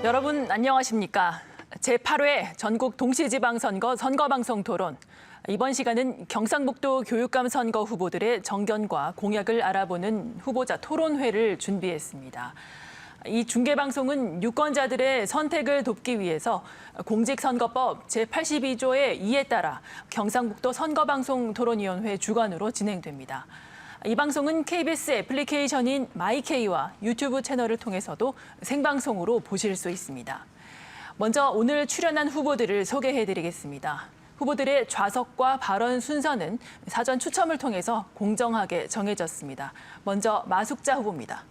여러분 안녕하십니까? 제8회 전국 동시지방선거 선거방송 토론. 이번 시간은 경상북도 교육감 선거 후보들의 정견과 공약을 알아보는 후보자 토론회를 준비했습니다. 이 중계방송은 유권자들의 선택을 돕기 위해서 공직선거법 제82조의 2에 따라 경상북도 선거방송 토론위원회 주관으로 진행됩니다. 이 방송은 KBS 애플리케이션인 마이케이와 유튜브 채널을 통해서도 생방송으로 보실 수 있습니다. 먼저 오늘 출연한 후보들을 소개해드리겠습니다. 후보들의 좌석과 발언 순서는 사전 추첨을 통해서 공정하게 정해졌습니다. 먼저 마숙자 후보입니다.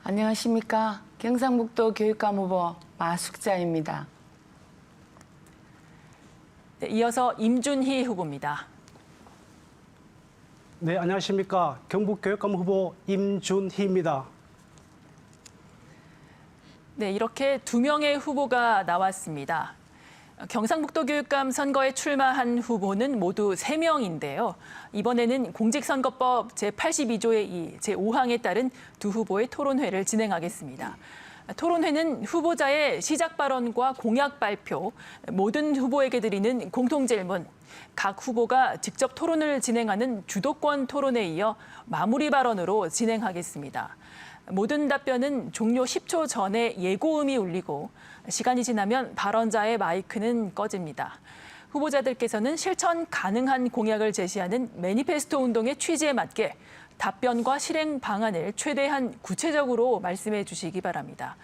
안녕하십니까. 경상북도 교육감 후보 마숙자입니다. 네, 이어서 임준희 후보입니다. 네, 안녕하십니까. 경북교육감 후보 임준희입니다. 네, 이렇게 두 명의 후보가 나왔습니다. 경상북도 교육감 선거에 출마한 후보는 모두 3명인데요. 이번에는 공직선거법 제82조의 2, 제5항에 따른 두 후보의 토론회를 진행하겠습니다. 토론회는 후보자의 시작 발언과 공약 발표, 모든 후보에게 드리는 공통 질문, 각 후보가 직접 토론을 진행하는 주도권 토론에 이어 마무리 발언으로 진행하겠습니다. 모든 답변은 종료 10초 전에 예고음이 울리고 시간이 지나면 발언자의 마이크는 꺼집니다. 후보자들께서는 실천 가능한 공약을 제시하는 매니페스토 운동의 취지에 맞게 답변과 실행 방안을 최대한 구체적으로 말씀해 주시기 바랍니다.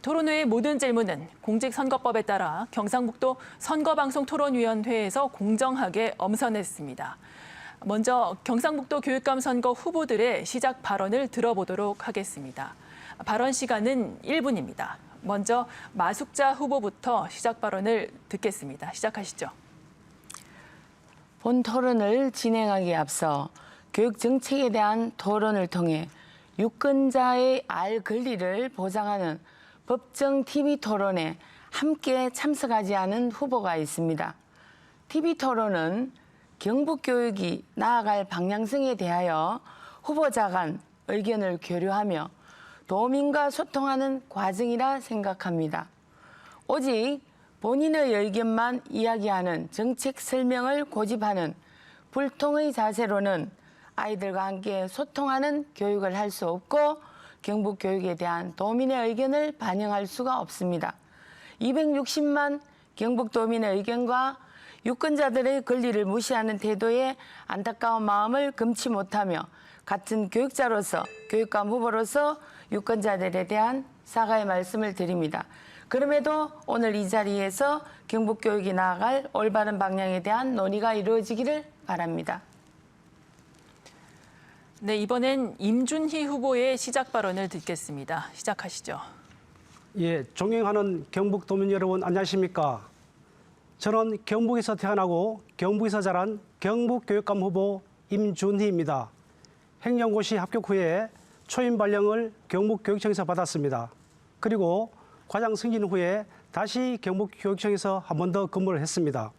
토론회의 모든 질문은 공직선거법에 따라 경상북도 선거방송토론위원회에서 공정하게 엄선했습니다. 먼저 경상북도 교육감 선거 후보들의 시작 발언을 들어보도록 하겠습니다. 발언 시간은 1분입니다. 먼저 마숙자 후보부터 시작 발언을 듣겠습니다. 시작하시죠. 본 토론을 진행하기에 앞서 교육 정책에 대한 토론을 통해 유권자의 알 권리를 보장하는 법정 TV 토론에 함께 참석하지 않은 후보가 있습니다. TV 토론은 경북교육이 나아갈 방향성에 대하여 후보자 간 의견을 교류하며 도민과 소통하는 과정이라 생각합니다. 오직 본인의 의견만 이야기하는 정책 설명을 고집하는 불통의 자세로는 아이들과 함께 소통하는 교육을 할 수 없고 경북 교육에 대한 도민의 의견을 반영할 수가 없습니다. 260만 경북도민의 의견과 유권자들의 권리를 무시하는 태도에 안타까운 마음을 금치 못하며 같은 교육자로서 교육감 후보로서 유권자들에 대한 사과의 말씀을 드립니다. 그럼에도 오늘 이 자리에서 경북교육이 나아갈 올바른 방향에 대한 논의가 이루어지기를 바랍니다. 네, 이번엔 임준희 후보의 시작 발언을 듣겠습니다. 시작하시죠. 예, 존경하는 경북도민 여러분 안녕하십니까. 저는 경북에서 태어나고 경북에서 자란 경북교육감 후보 임준희입니다. 행정고시 합격 후에 초임 발령을 경북교육청에서 받았습니다. 그리고 과장 승진 후에 다시 경북교육청에서 한 번 더 근무를 했습니다.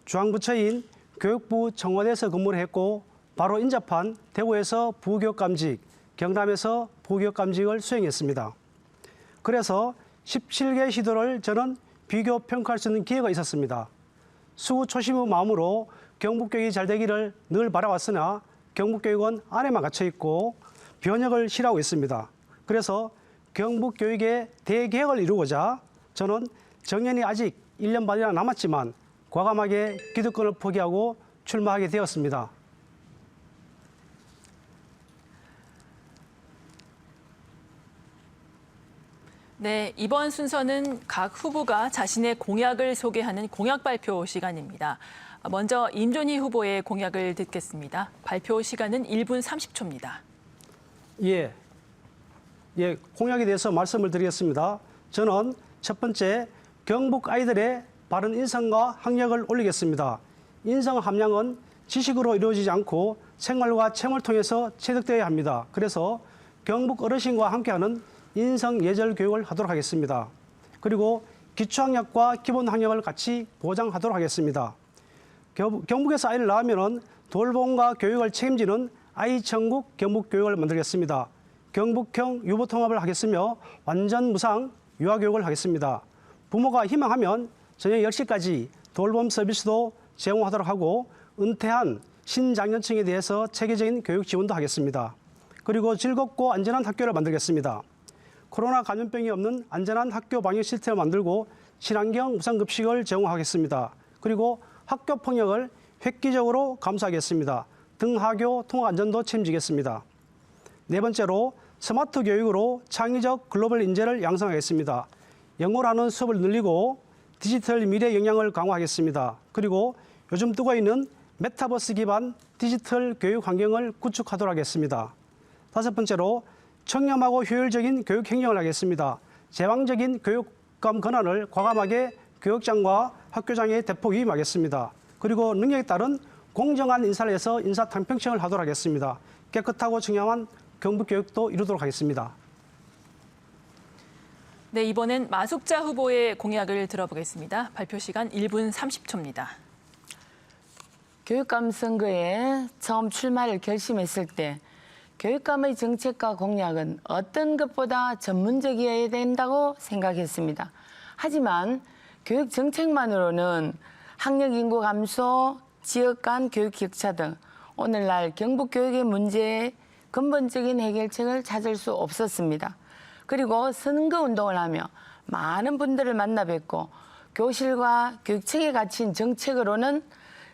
중앙부처인 교육부 청와대에서 근무를 했고 바로 인접한 대구에서 부교육감직, 경남에서 부교육감직을 수행했습니다. 그래서 17개 시도를 저는 비교 평가할 수 있는 기회가 있었습니다. 수구초심의 마음으로 경북교육이 잘 되기를 늘 바라왔으나 경북교육은 안에만 갇혀 있고 변혁을 실하고 있습니다. 그래서 경북교육의 대개혁을 이루고자 저는 정년이 아직 1년 반이나 남았지만 과감하게 기득권을 포기하고 출마하게 되었습니다. 네, 이번 순서는 각 후보가 자신의 공약을 소개하는 공약 발표 시간입니다. 먼저 임준희 후보의 공약을 듣겠습니다. 발표 시간은 1분 30초입니다. 예, 공약에 대해서 말씀을 드리겠습니다. 저는 첫 번째, 경북 아이들의 바른 인성과 학력을 올리겠습니다. 인성 함량은 지식으로 이루어지지 않고 생활과 체험을 통해서 체득되어야 합니다. 그래서 경북 어르신과 함께하는 인성 예절 교육을 하도록 하겠습니다. 그리고 기초학력과 기본학력을 같이 보장하도록 하겠습니다. 경북에서 아이를 낳으면 돌봄과 교육을 책임지는 아이천국 경북교육을 만들겠습니다. 경북형 유보통합을 하겠으며 완전 무상 유아교육을 하겠습니다. 부모가 희망하면 저녁 10시까지 돌봄 서비스도 제공하도록 하고 은퇴한 신장년층에 대해서 체계적인 교육 지원도 하겠습니다. 그리고 즐겁고 안전한 학교를 만들겠습니다. 코로나 감염병이 없는 안전한 학교 방역 시스템을 만들고 친환경 무상급식을 제공하겠습니다. 그리고 학교 폭력을 획기적으로 감수하겠습니다. 등하교 통학 안전도 책임지겠습니다. 네 번째로 스마트 교육으로 창의적 글로벌 인재를 양성하겠습니다. 영어라는 수업을 늘리고 디지털 미래 역량을 강화하겠습니다. 그리고 요즘 뜨고 있는 메타버스 기반 디지털 교육 환경을 구축하도록 하겠습니다. 다섯 번째로 청렴하고 효율적인 교육 행정을 하겠습니다. 제왕적인 교육감 권한을 과감하게 교육장과 학교장에 대폭 위임하겠습니다. 그리고 능력에 따른 공정한 인사를 해서 인사 탕평청을 하도록 하겠습니다. 깨끗하고 청렴한 경북교육도 이루도록 하겠습니다. 네, 이번엔 마숙자 후보의 공약을 들어보겠습니다. 발표 시간 1분 30초입니다. 교육감 선거에 처음 출마를 결심했을 때 교육감의 정책과 공약은 어떤 것보다 전문적이어야 된다고 생각했습니다. 하지만 교육 정책만으로는 학력 인구 감소, 지역 간 교육 격차 등 오늘날 경북 교육의 문제에 근본적인 해결책을 찾을 수 없었습니다. 그리고 선거운동을 하며 많은 분들을 만나 뵙고 교실과 교육청에 갇힌 정책으로는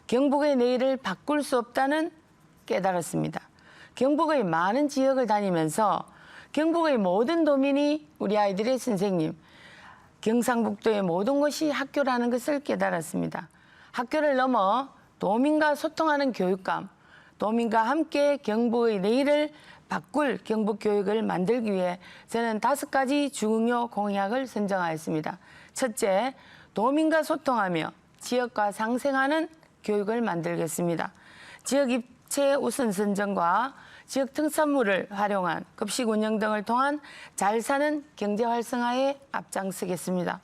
경북의 내일을 바꿀 수 없다는 깨달았습니다. 경북의 많은 지역을 다니면서 경북의 모든 도민이 우리 아이들의 선생님, 경상북도의 모든 곳이 학교라는 것을 깨달았습니다. 학교를 넘어 도민과 소통하는 교육감, 도민과 함께 경북의 내일을 바꿀 경북교육을 만들기 위해 저는 5가지 중요 공약을 선정하였습니다. 첫째, 도민과 소통하며 지역과 상생하는 교육을 만들겠습니다. 지역 입체 우선 선정과 지역 특산물을 활용한 급식 운영 등을 통한 잘 사는 경제 활성화에 앞장서겠습니다.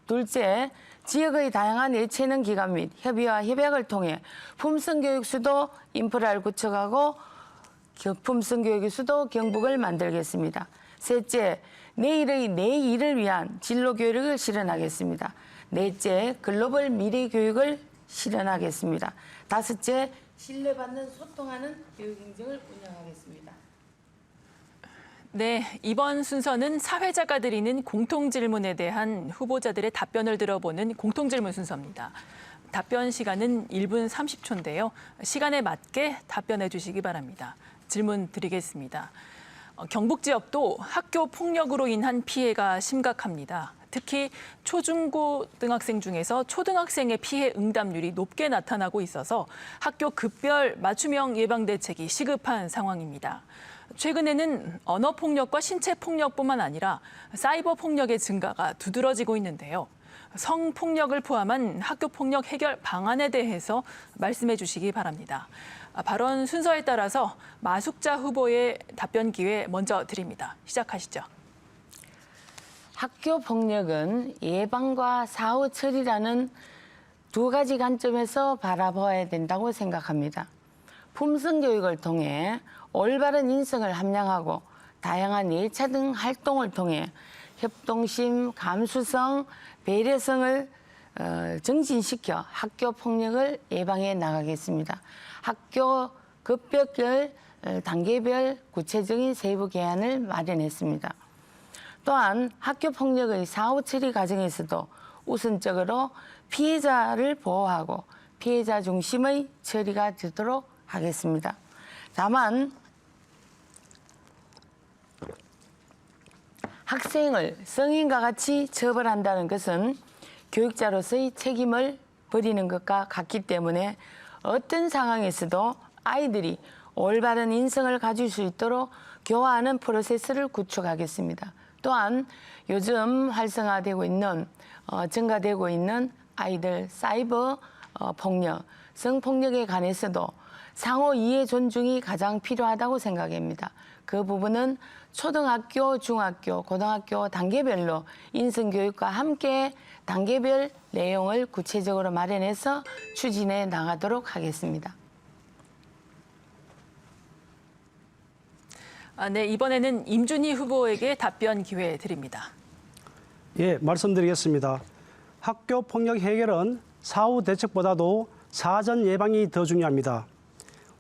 둘째, 지역의 다양한 예체능 기관 및 협의와 협약을 통해 품성교육 수도 인프라를 구축하고 품성교육의 수도 경북을 만들겠습니다. 셋째, 내일의 내일을 위한 진로교육을 실현하겠습니다. 넷째, 글로벌 미래교육을 실현하겠습니다. 다섯째, 신뢰받는 소통하는 교육행정을 운영하겠습니다. 네, 이번 순서는 사회자가 드리는 공통질문에 대한 후보자들의 답변을 들어보는 공통질문 순서입니다. 답변 시간은 1분 30초인데요. 시간에 맞게 답변해 주시기 바랍니다. 질문 드리겠습니다. 경북 지역도 학교 폭력으로 인한 피해가 심각합니다. 특히 초중고등학생 중에서 초등학생의 피해 응답률이 높게 나타나고 있어서 학교 급별 맞춤형 예방 대책이 시급한 상황입니다. 최근에는 언어폭력과 신체폭력뿐만 아니라 사이버폭력의 증가가 두드러지고 있는데요. 성폭력을 포함한 학교폭력 해결 방안에 대해서 말씀해 주시기 바랍니다. 발언 순서에 따라서 마숙자 후보의 답변 기회 먼저 드립니다. 시작하시죠. 학교 폭력은 예방과 사후 처리라는 2가지 관점에서 바라봐야 된다고 생각합니다. 품성교육을 통해 올바른 인성을 함양하고 다양한 예차 등 활동을 통해 협동심, 감수성, 배려성을 정진시켜 학교 폭력을 예방해 나가겠습니다. 학교 급별별, 단계별 구체적인 세부 계획을 마련했습니다. 또한 학교 폭력의 사후 처리 과정에서도 우선적으로 피해자를 보호하고 피해자 중심의 처리가 되도록 하겠습니다. 다만 학생을 성인과 같이 처벌한다는 것은 교육자로서의 책임을 버리는 것과 같기 때문에 어떤 상황에서도 아이들이 올바른 인성을 가질 수 있도록 교화하는 프로세스를 구축하겠습니다. 또한 요즘 활성화되고 있는 증가되고 있는 아이들 사이버 폭력, 성폭력에 관해서도 상호 이해 존중이 가장 필요하다고 생각합니다. 그 부분은 초등학교, 중학교, 고등학교 단계별로 인성교육과 함께 단계별 내용을 구체적으로 마련해서 추진해 나가도록 하겠습니다. 네, 이번에는 임준희 후보에게 답변 기회 드립니다. 예, 말씀드리겠습니다. 학교 폭력 해결은 사후 대책보다도 사전 예방이 더 중요합니다.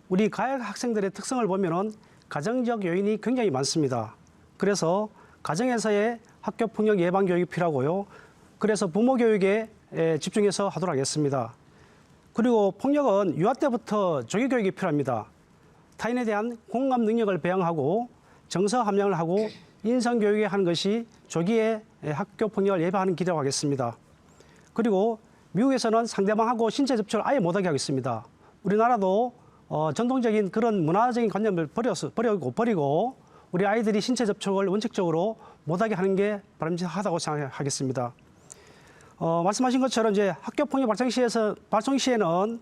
우리 가해 학생들의 특성을 보면은 가정적 요인이 굉장히 많습니다. 그래서 가정에서의 학교 폭력 예방 교육이 필요하고요. 그래서 부모 교육에 집중해서 하도록 하겠습니다. 그리고 폭력은 유아 때부터 조기 교육이 필요합니다. 타인에 대한 공감 능력을 배양하고 정서 함양을 하고 인성 교육에 하는 것이 조기에 학교 폭력을 예방하는 길이라고 하겠습니다. 그리고 미국에서는 상대방하고 신체 접촉을 아예 못하게 하고 있습니다. 우리나라도 전통적인 그런 문화적인 관념을 버리고 우리 아이들이 신체 접촉을 원칙적으로 못하게 하는 게 바람직하다고 생각하겠습니다. 말씀하신 것처럼 이제 학교 폭력 발생 시에는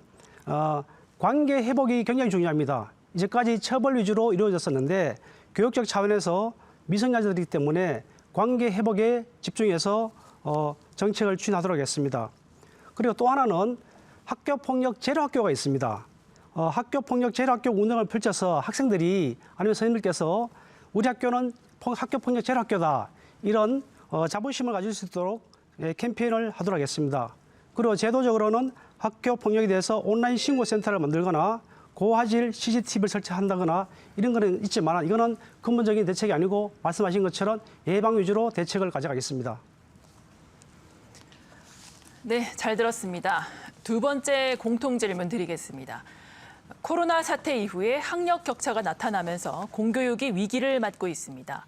관계 회복이 굉장히 중요합니다. 이제까지 처벌 위주로 이루어졌었는데 교육적 차원에서 미성년자들이기 때문에 관계 회복에 집중해서 정책을 추진하도록 하겠습니다. 그리고 또 하나는 학교 폭력 제로 학교가 있습니다. 학교 폭력 제로 학교 운영을 펼쳐서 학생들이 아니면 선생님들께서 우리 학교는 학교 폭력 제로 학교다 이런 자부심을 가질 수 있도록 캠페인을 하도록 하겠습니다. 그리고 제도적으로는 학교 폭력에 대해서 온라인 신고센터를 만들거나 고화질 CCTV를 설치한다거나 이런 거는 있지만 이거는 근본적인 대책이 아니고 말씀하신 것처럼 예방 위주로 대책을 가져가겠습니다. 네, 잘 들었습니다. 두 번째 공통 질문 드리겠습니다. 코로나 사태 이후에 학력 격차가 나타나면서 공교육이 위기를 맞고 있습니다.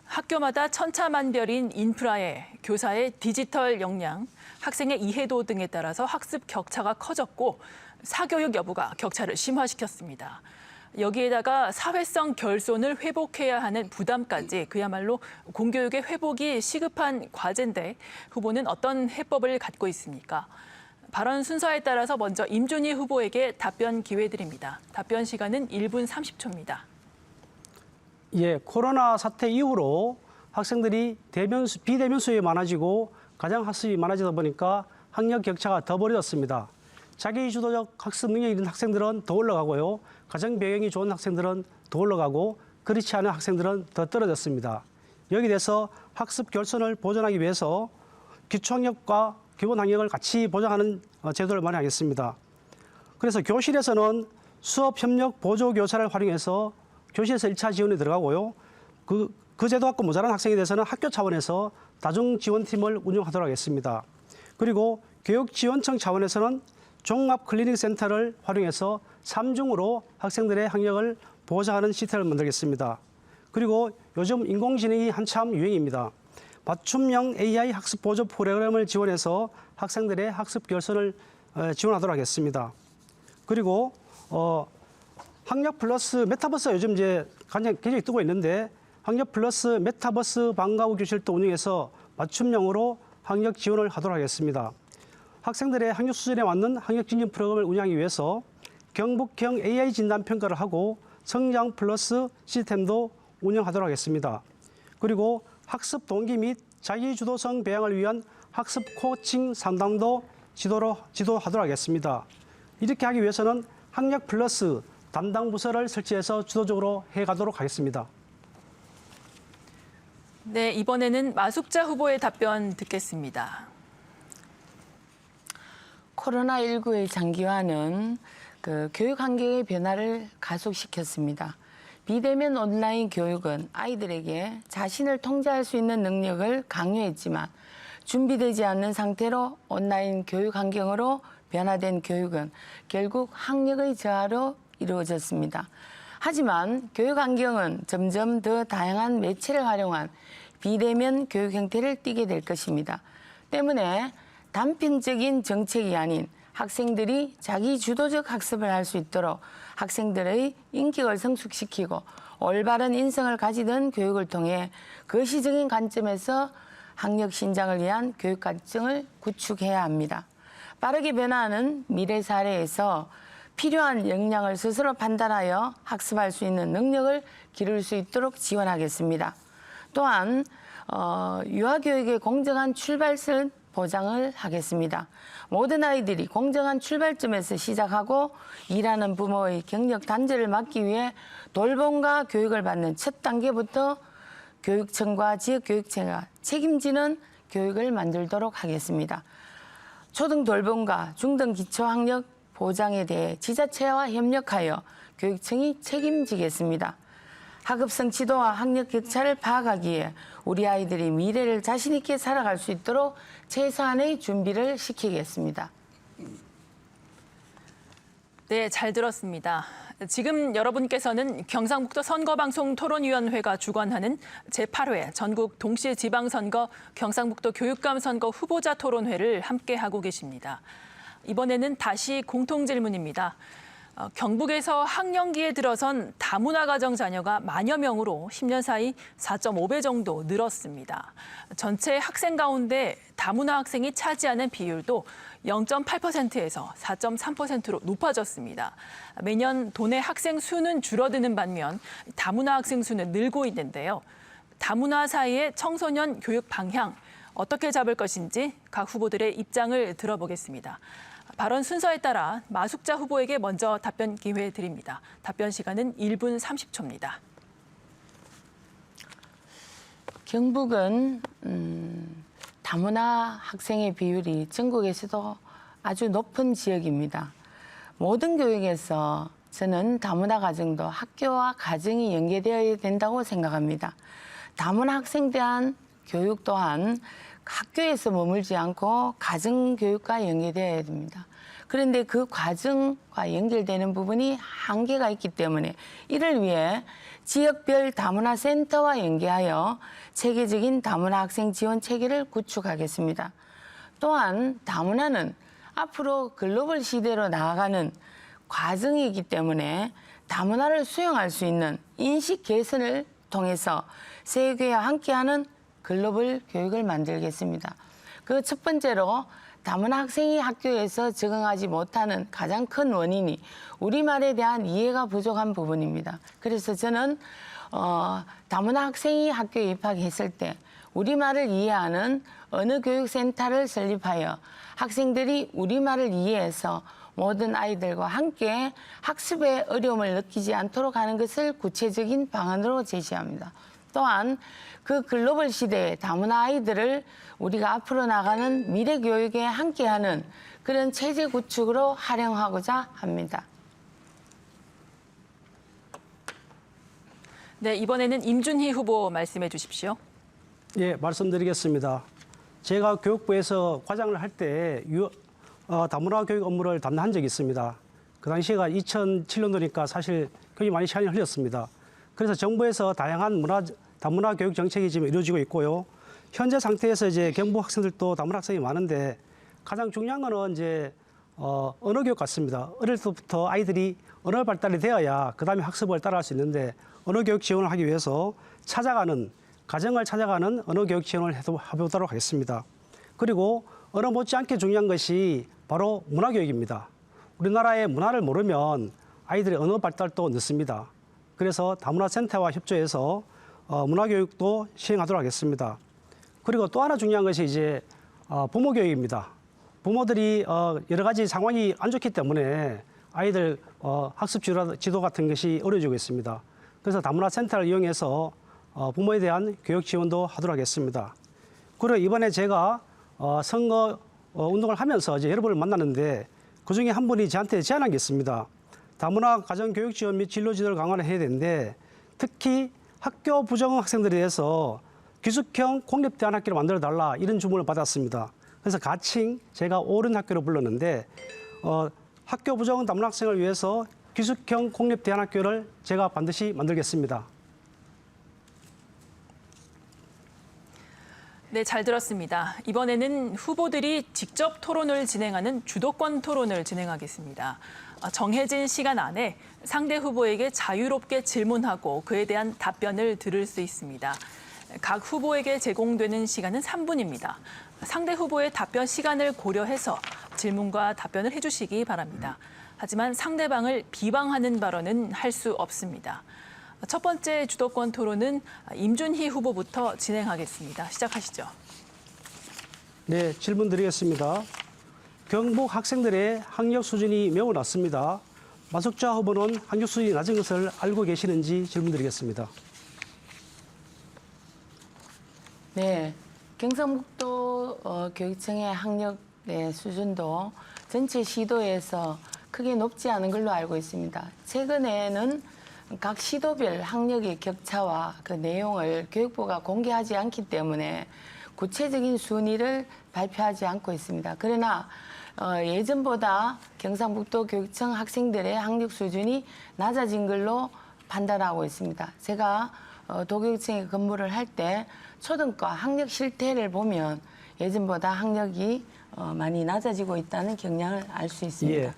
학교마다 천차만별인 인프라에 교사의 디지털 역량, 학생의 이해도 등에 따라서 학습 격차가 커졌고 사교육 여부가 격차를 심화시켰습니다. 여기에다가 사회성 결손을 회복해야 하는 부담까지 그야말로 공교육의 회복이 시급한 과제인데 후보는 어떤 해법을 갖고 있습니까? 발언 순서에 따라서 먼저 임준희 후보에게 답변 기회 드립니다. 답변 시간은 1분 30초입니다. 예, 코로나 사태 이후로 학생들이 비대면 수업이 많아지고 가정 학습이 많아지다 보니까 학력 격차가 더 벌어졌습니다. 자기주도적 학습 능력이 있는 학생들은 더 올라가고요. 가정 배경이 좋은 학생들은 더 올라가고 그렇지 않은 학생들은 더 떨어졌습니다. 여기에 대해서 학습 결손을 보존하기 위해서 기초학력과 기본학력을 같이 보장하는 제도를 마련하겠습니다. 그래서 교실에서는 수업협력 보조교사를 활용해서 교실에서 1차 지원이 들어가고요. 그 제도 갖고 모자란 학생에 대해서는 학교 차원에서 다중지원팀을 운영하도록 하겠습니다. 그리고 교육지원청 차원에서는 종합클리닉센터를 활용해서 3중으로 학생들의 학력을 보장하는 시스템을 만들겠습니다. 그리고 요즘 인공지능이 한참 유행입니다. 맞춤형 AI 학습 보조 프로그램을 지원해서 학생들의 학습 결손을 지원하도록 하겠습니다. 그리고 학력 플러스 메타버스가 요즘 이제 굉장히 뜨고 있는데 학력 플러스 메타버스 방과 후 교실도 운영해서 맞춤형으로 학력 지원을 하도록 하겠습니다. 학생들의 학력 수준에 맞는 학력 증진 프로그램을 운영하기 위해서 경북형 AI 진단 평가를 하고 성장 플러스 시스템도 운영하도록 하겠습니다. 그리고 학습 동기 및 자기주도성 배양을 위한 학습 코칭 상담도 지도하도록 하겠습니다. 이렇게 하기 위해서는 학력 플러스 담당 부서를 설치해서 주도적으로 해가도록 하겠습니다. 네, 이번에는 마숙자 후보의 답변 듣겠습니다. 코로나19의 장기화는 교육 환경의 변화를 가속시켰습니다. 비대면 온라인 교육은 아이들에게 자신을 통제할 수 있는 능력을 강요했지만 준비되지 않는 상태로 온라인 교육 환경으로 변화된 교육은 결국 학력의 저하로 이루어졌습니다. 하지만 교육 환경은 점점 더 다양한 매체를 활용한 비대면 교육 형태를 띠게 될 것입니다. 때문에 단편적인 정책이 아닌 학생들이 자기 주도적 학습을 할 수 있도록 학생들의 인격을 성숙시키고 올바른 인성을 가지던 교육을 통해 거시적인 관점에서 학력 신장을 위한 교육 과정을 구축해야 합니다. 빠르게 변화하는 미래 사회에서 필요한 역량을 스스로 판단하여 학습할 수 있는 능력을 기를 수 있도록 지원하겠습니다. 또한 유아교육의 공정한 출발선 보장을 하겠습니다. 모든 아이들이 공정한 출발점에서 시작하고 일하는 부모의 경력 단절을 막기 위해 돌봄과 교육을 받는 첫 단계부터 교육청과 지역교육청가 책임지는 교육을 만들도록 하겠습니다. 초등 돌봄과 중등 기초학력 보장에 대해 지자체와 협력하여 교육청이 책임지겠습니다. 학업성 지도와 학력 격차를 파악하기 위해 우리 아이들이 미래를 자신 있게 살아갈 수 있도록 최소한의 준비를 시키겠습니다. 네, 잘 들었습니다. 지금 여러분께서는 경상북도 선거방송 토론위원회가 주관하는 제8회 전국 동시지방선거 경상북도 교육감 선거 후보자 토론회를 함께하고 계십니다. 이번에는 다시 공통질문입니다. 경북에서 학령기에 들어선 다문화 가정 자녀가 만여 명으로 10년 사이 4.5배 정도 늘었습니다. 전체 학생 가운데 다문화 학생이 차지하는 비율도 0.8%에서 4.3%로 높아졌습니다. 매년 도내 학생 수는 줄어드는 반면 다문화 학생 수는 늘고 있는데요. 다문화 사이의 청소년 교육 방향 어떻게 잡을 것인지 각 후보들의 입장을 들어보겠습니다. 발언 순서에 따라 마숙자 후보에게 먼저 답변 기회 드립니다. 답변 시간은 1분 30초입니다. 경북은 다문화 학생의 비율이 전국에서도 아주 높은 지역입니다. 모든 교육에서 저는 다문화 가정도 학교와 가정이 연계되어야 된다고 생각합니다. 다문화 학생에 대한 교육 또한 학교에서 머물지 않고 가정교육과 연계되어야 됩니다. 그런데 그 과정과 연결되는 부분이 한계가 있기 때문에 이를 위해 지역별 다문화 센터와 연계하여 체계적인 다문화 학생 지원 체계를 구축하겠습니다. 또한 다문화는 앞으로 글로벌 시대로 나아가는 과정이기 때문에 다문화를 수용할 수 있는 인식 개선을 통해서 세계와 함께하는 글로벌 교육을 만들겠습니다. 그 첫 번째로 다문화 학생이 학교에서 적응하지 못하는 가장 큰 원인이 우리말에 대한 이해가 부족한 부분입니다. 그래서 저는 다문화 학생이 학교에 입학했을 때 우리말을 이해하는 언어교육센터를 설립하여 학생들이 우리말을 이해해서 모든 아이들과 함께 학습에 어려움을 느끼지 않도록 하는 것을 구체적인 방안으로 제시합니다. 또한 그 글로벌 시대의 다문화 아이들을 우리가 앞으로 나가는 미래 교육에 함께하는 그런 체제 구축으로 활용하고자 합니다. 네, 이번에는 임준희 후보 말씀해 주십시오. 예, 말씀드리겠습니다. 제가 교육부에서 과장을 할 때 다문화 교육 업무를 담당한 적이 있습니다. 그 당시가 2007년도니까 사실 굉장히 많이 시간이 흘렸습니다. 그래서 정부에서 다양한 다문화 교육 정책이 지금 이루어지고 있고요. 현재 상태에서 이제 경북 학생들도 다문화 학생이 많은데 가장 중요한 거는 이제 언어 교육 같습니다. 어릴 때부터 아이들이 언어 발달이 되어야 그다음에 학습을 따라할 수 있는데 언어 교육 지원을 하기 위해서 가정을 찾아가는 언어 교육 지원을 해보도록 하겠습니다. 그리고 언어 못지않게 중요한 것이 바로 문화 교육입니다. 우리나라의 문화를 모르면 아이들의 언어 발달도 늦습니다. 그래서 다문화 센터와 협조해서 문화 교육도 시행하도록 하겠습니다. 그리고 또 하나 중요한 것이 이제 부모 교육입니다. 부모들이 여러 가지 상황이 안 좋기 때문에 아이들 학습 지도 같은 것이 어려워지고 있습니다. 그래서 다문화 센터를 이용해서 부모에 대한 교육 지원도 하도록 하겠습니다. 그리고 이번에 제가 선거 운동을 하면서 이제 여러분을 만났는데 그중에 한 분이 저한테 제안한 게 있습니다. 다문화 가정 교육 지원 및 진로 지도를 강화를 해야 되는데 특히 학교 부정 학생들에 대해서 기숙형 공립대안 학교를 만들어달라 이런 주문을 받았습니다. 그래서 가칭 제가 옳은 학교로 불렀는데 학교 부정 다문화 학생을 위해서 기숙형 공립대안 학교를 제가 반드시 만들겠습니다. 네, 잘 들었습니다. 이번에는 후보들이 직접 토론을 진행하는 주도권 토론을 진행하겠습니다. 정해진 시간 안에 상대 후보에게 자유롭게 질문하고 그에 대한 답변을 들을 수 있습니다. 각 후보에게 제공되는 시간은 3분입니다. 상대 후보의 답변 시간을 고려해서 질문과 답변을 해주시기 바랍니다. 하지만 상대방을 비방하는 발언은 할 수 없습니다. 첫 번째 주도권 토론은 임준희 후보부터 진행하겠습니다. 시작하시죠. 네, 질문 드리겠습니다. 경북 학생들의 학력 수준이 매우 낮습니다. 마숙자 후보는 학력 수준이 낮은 것을 알고 계시는지 질문 드리겠습니다. 네, 경상북도 교육청의 학력 수준도 전체 시도에서 크게 높지 않은 걸로 알고 있습니다. 최근에는 각 시도별 학력의 격차와 그 내용을 교육부가 공개하지 않기 때문에 구체적인 순위를 발표하지 않고 있습니다. 그러나 예전보다 경상북도 교육청 학생들의 학력 수준이 낮아진 걸로 판단하고 있습니다. 제가 도교육청에 근무를 할 때 초등과 학력 실태를 보면 예전보다 학력이 많이 낮아지고 있다는 경향을 알 수 있습니다. 예,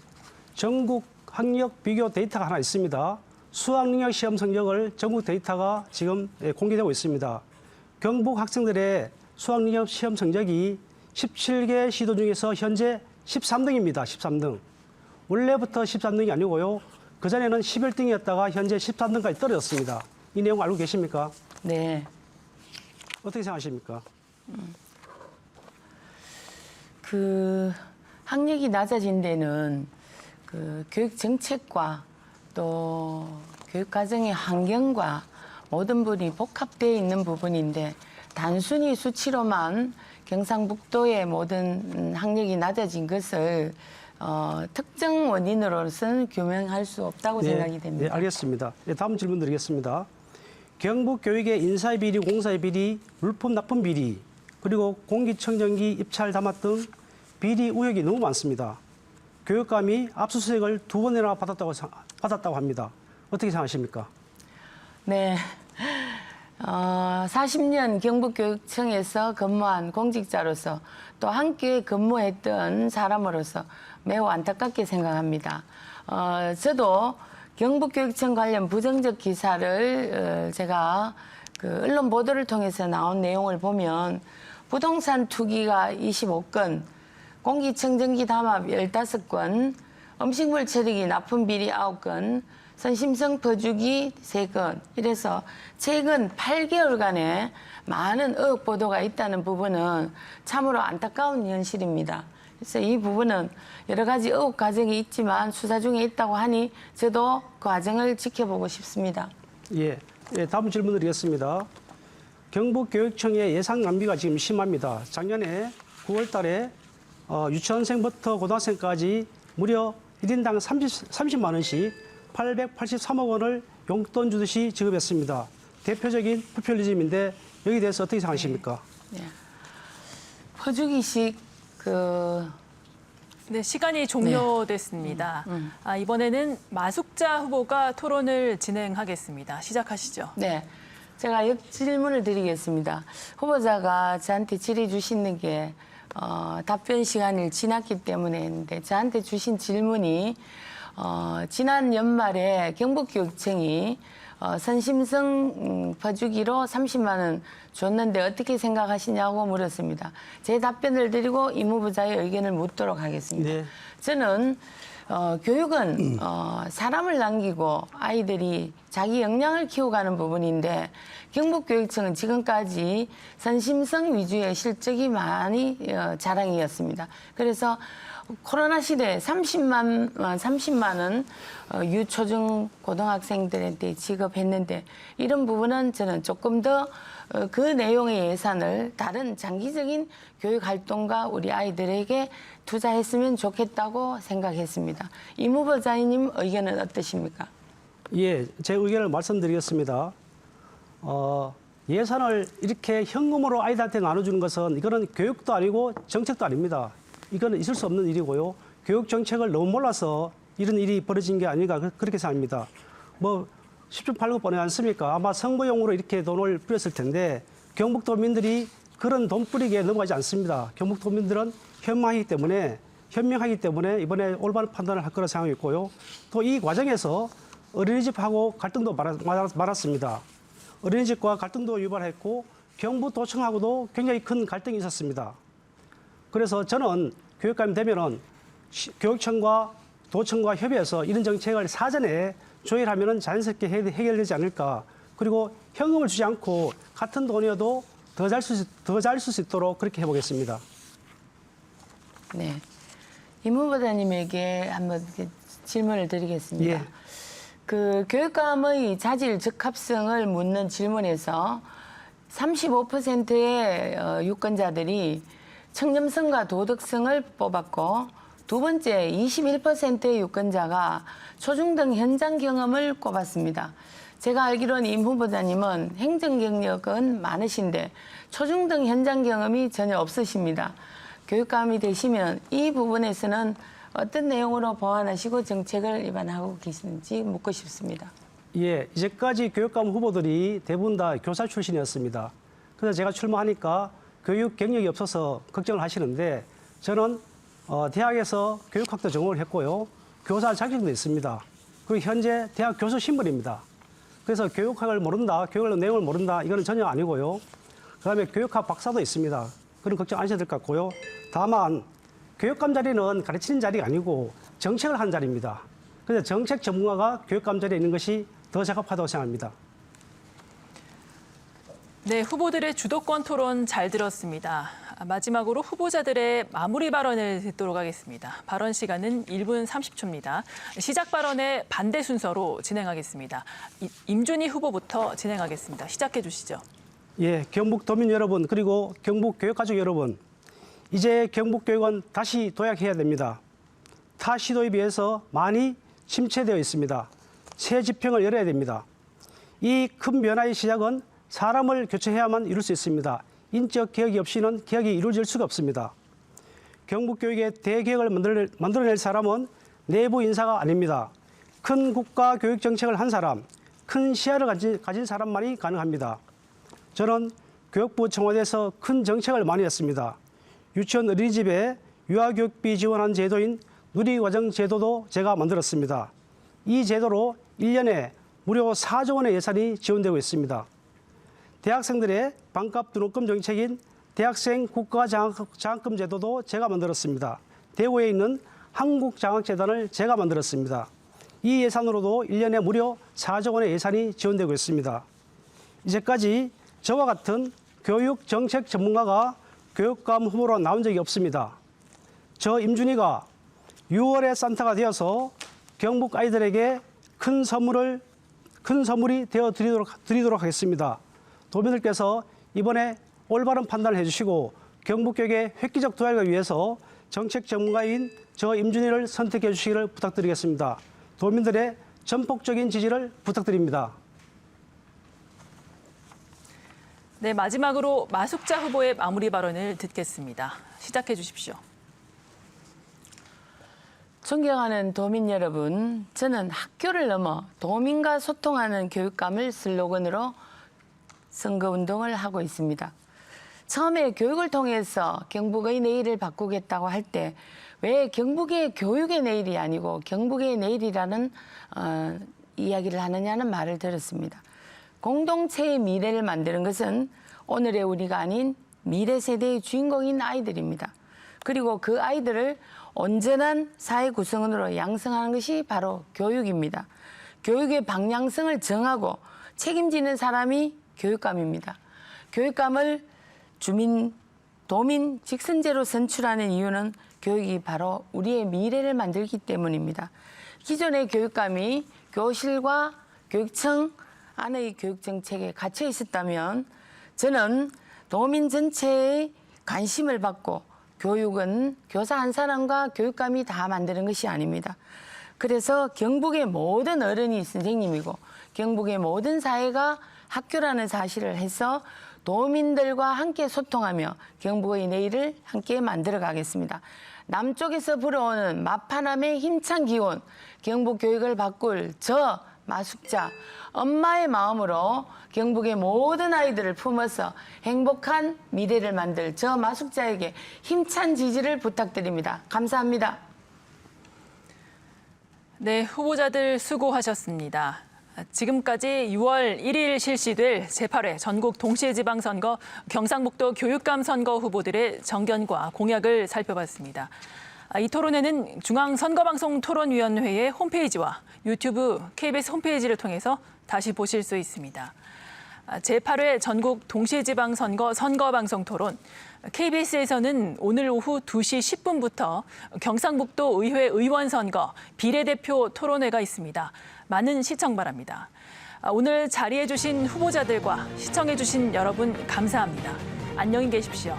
전국 학력 비교 데이터가 하나 있습니다. 수학능력 시험 성적을 전국 데이터가 지금 공개되고 있습니다. 경북 학생들의 수학능력 시험 성적이 17개 시도 중에서 현재 13등입니다. 13등. 원래부터 13등이 아니고요. 그전에는 11등이었다가 현재 13등까지 떨어졌습니다. 이 내용 알고 계십니까? 네. 어떻게 생각하십니까? 그 학력이 낮아진 데는 그 교육 정책과 또 교육 과정의 환경과 모든 부분이 복합되어 있는 부분인데 단순히 수치로만 경상북도의 모든 학력이 낮아진 것을 특정 원인으로서는 규명할 수 없다고 생각이 됩니다. 네, 알겠습니다. 네, 다음 질문 드리겠습니다. 경북 교육의 인사의 비리, 공사의 비리, 물품 납품 비리, 그리고 공기청정기 입찰 담합 등 비리 의혹이 너무 많습니다. 교육감이 압수수색을 2번이나 받았다고 합니다. 어떻게 생각하십니까? 네. 40년 경북교육청에서 근무한 공직자로서 또 함께 근무했던 사람으로서 매우 안타깝게 생각합니다. 저도 경북교육청 관련 부정적 기사를 제가 그 언론 보도를 통해서 나온 내용을 보면 부동산 투기가 25건, 공기청정기 담합 15건, 음식물 처리기 납품 비리 9건, 선심성 퍼주기 3건, 이래서 최근 8개월간에 많은 의혹 보도가 있다는 부분은 참으로 안타까운 현실입니다. 그래서 이 부분은 여러 가지 의혹 과정이 있지만 수사 중에 있다고 하니 저도 그 과정을 지켜보고 싶습니다. 예, 다음 질문 드리겠습니다. 경북교육청의 예산 낭비가 지금 심합니다. 작년에 9월 달에 유치원생부터 고등학생까지 무려 1인당 30만 원씩 883억 원을 용돈 주듯이 지급했습니다. 대표적인 포퓰리즘인데 여기에 대해서 어떻게 생각하십니까? 네. 퍼주기식 네, 시간이 종료됐습니다. 이번에는 마숙자 후보가 토론을 진행하겠습니다. 시작하시죠. 네. 제가 질문을 드리겠습니다. 후보자가 저한테 질의 주시는 게 답변 시간이 지났기 때문에 했는데 저한테 주신 질문이 지난 연말에 경북교육청이 선심성 퍼주기로 30만 원 줬는데 어떻게 생각하시냐고 물었습니다. 제 답변을 드리고 임 후보자의 의견을 묻도록 하겠습니다. 네. 저는 교육은 사람을 남기고 아이들이 자기 역량을 키워가는 부분인데 경북교육청은 지금까지 선심성 위주의 실적이 많이 자랑이었습니다. 그래서 코로나 시대에 30만 원 유초중 고등학생들한테 지급했는데 이런 부분은 저는 조금 더 그 내용의 예산을 다른 장기적인 교육 활동과 우리 아이들에게 투자했으면 좋겠다고 생각했습니다. 임 후보자님 의견은 어떠십니까? 예, 제 의견을 말씀드리겠습니다. 예산을 이렇게 현금으로 아이들한테 나눠주는 것은 이거는 교육도 아니고 정책도 아닙니다. 이거는 있을 수 없는 일이고요. 교육 정책을 너무 몰라서 이런 일이 벌어진 게 아닌가 그렇게 생각합니다. 뭐 10중 8구 뻔하지 않습니까? 아마 선거용으로 이렇게 돈을 뿌렸을 텐데 경북도민들이 그런 돈 뿌리기에 넘어가지 않습니다. 경북도민들은 현명하기 때문에 이번에 올바른 판단을 할 거라 생각했고요. 또 이 과정에서 어린이집하고 갈등도 많았습니다. 어린이집과 갈등도 유발했고 경북도청하고도 굉장히 큰 갈등이 있었습니다. 그래서 저는 교육감이 되면은 교육청과 도청과 협의해서 이런 정책을 사전에 조율하면은 자연스럽게 해결되지 않을까. 그리고 현금을 주지 않고 같은 돈이어도 더 잘 쓸 수 있도록 그렇게 해보겠습니다. 네. 임 후보자님에게 한번 이렇게 질문을 드리겠습니다. 예. 그 교육감의 자질 적합성을 묻는 질문에서 35%의 유권자들이 청렴성과 도덕성을 뽑았고 두 번째 21%의 유권자가 초중등 현장 경험을 꼽았습니다. 제가 알기로는 임 후보자님은 행정 경력은 많으신데 초중등 현장 경험이 전혀 없으십니다. 교육감이 되시면 이 부분에서는 어떤 내용으로 보완하시고 정책을 입안하고 계시는지 묻고 싶습니다. 예, 이제까지 교육감 후보들이 대부분 다 교사 출신이었습니다. 그래서 제가 출마하니까 교육 경력이 없어서 걱정을 하시는데 저는 대학에서 교육학도 전공을 했고요. 교사 자격도 있습니다. 그리고 현재 대학 교수 신분입니다. 그래서 교육학을 모른다, 교육의 내용을 모른다, 이거는 전혀 아니고요. 그다음에 교육학 박사도 있습니다. 그런 걱정 안 하셔도 될 것 같고요. 다만 교육감 자리는 가르치는 자리가 아니고 정책을 하는 자리입니다. 그래서 정책 전문가가 교육감 자리에 있는 것이 더 적합하다고 생각합니다. 네, 후보들의 주도권 토론 잘 들었습니다. 마지막으로 후보자들의 마무리 발언을 듣도록 하겠습니다. 발언 시간은 1분 30초입니다. 시작 발언의 반대 순서로 진행하겠습니다. 임준희 후보부터 진행하겠습니다. 시작해 주시죠. 예, 경북도민 여러분 그리고 경북교육가족 여러분, 이제 경북교육은 다시 도약해야 됩니다. 타 시도에 비해서 많이 침체되어 있습니다. 새 지평을 열어야 됩니다. 이 큰 변화의 시작은 사람을 교체해야만 이룰 수 있습니다. 인적 개혁이 없이는 개혁이 이루어질 수가 없습니다. 경북교육의 대개혁을 만들어낼 사람은 내부 인사가 아닙니다. 큰 국가 교육 정책을 한 사람, 큰 시야를 가진 사람만이 가능합니다. 저는 교육부 청와대에서 큰 정책을 많이 했습니다. 유치원 어린이집에 유아교육비 지원하는 제도인 누리과정 제도도 제가 만들었습니다. 이 제도로 1년에 무려 4조 원의 예산이 지원되고 있습니다. 대학생들의 반값 등록금 정책인 대학생 국가장학금 제도도 제가 만들었습니다. 대구에 있는 한국장학재단을 제가 만들었습니다. 이 예산으로도 1년에 무려 4조 원의 예산이 지원되고 있습니다. 이제까지 저와 같은 교육 정책 전문가가 교육감 후보로 나온 적이 없습니다. 저 임준희가 6월의 산타가 되어서 경북 아이들에게 큰 선물이 되어 드리도록 하겠습니다. 도민들께서 이번에 올바른 판단을 해주시고 경북교육의 획기적 도약을 위해서 정책 전문가인 저 임준희를 선택해 주시기를 부탁드리겠습니다. 도민들의 전폭적인 지지를 부탁드립니다. 네, 마지막으로 마숙자 후보의 마무리 발언을 듣겠습니다. 시작해 주십시오. 존경하는 도민 여러분, 저는 학교를 넘어 도민과 소통하는 교육감을 슬로건으로 선거운동을 하고 있습니다. 처음에 교육을 통해서 경북의 내일을 바꾸겠다고 할 때 왜 경북의 교육의 내일이 아니고 경북의 내일이라는 이야기를 하느냐는 말을 들었습니다. 공동체의 미래를 만드는 것은 오늘의 우리가 아닌 미래 세대의 주인공인 아이들입니다. 그리고 그 아이들을 온전한 사회 구성원으로 양성하는 것이 바로 교육입니다. 교육의 방향성을 정하고 책임지는 사람이 교육감입니다. 교육감을 주민, 도민, 직선제로 선출하는 이유는 교육이 바로 우리의 미래를 만들기 때문입니다. 기존의 교육감이 교실과 교육청 안의 교육 정책에 갇혀 있었다면 저는 도민 전체의 관심을 받고 교육은 교사 한 사람과 교육감이 다 만드는 것이 아닙니다. 그래서 경북의 모든 어른이 선생님이고 경북의 모든 사회가 학교라는 사실을 해서 도민들과 함께 소통하며 경북의 내일을 함께 만들어 가겠습니다. 남쪽에서 불어오는 마파남의 힘찬 기운, 경북 교육을 바꿀 저 마숙자, 엄마의 마음으로 경북의 모든 아이들을 품어서 행복한 미래를 만들 저 마숙자에게 힘찬 지지를 부탁드립니다. 감사합니다. 네, 후보자들 수고하셨습니다. 지금까지 6월 1일 실시될 제8회 전국 동시지방선거 경상북도 교육감 선거 후보들의 정견과 공약을 살펴봤습니다. 이 토론회는 중앙선거방송토론위원회의 홈페이지와 유튜브 KBS 홈페이지를 통해서 다시 보실 수 있습니다. 제8회 전국 동시지방선거 선거방송 토론. KBS에서는 오늘 오후 2시 10분부터 경상북도 의회 의원 선거 비례대표 토론회가 있습니다. 많은 시청 바랍니다. 오늘 자리해 주신 후보자들과 시청해 주신 여러분 감사합니다. 안녕히 계십시오.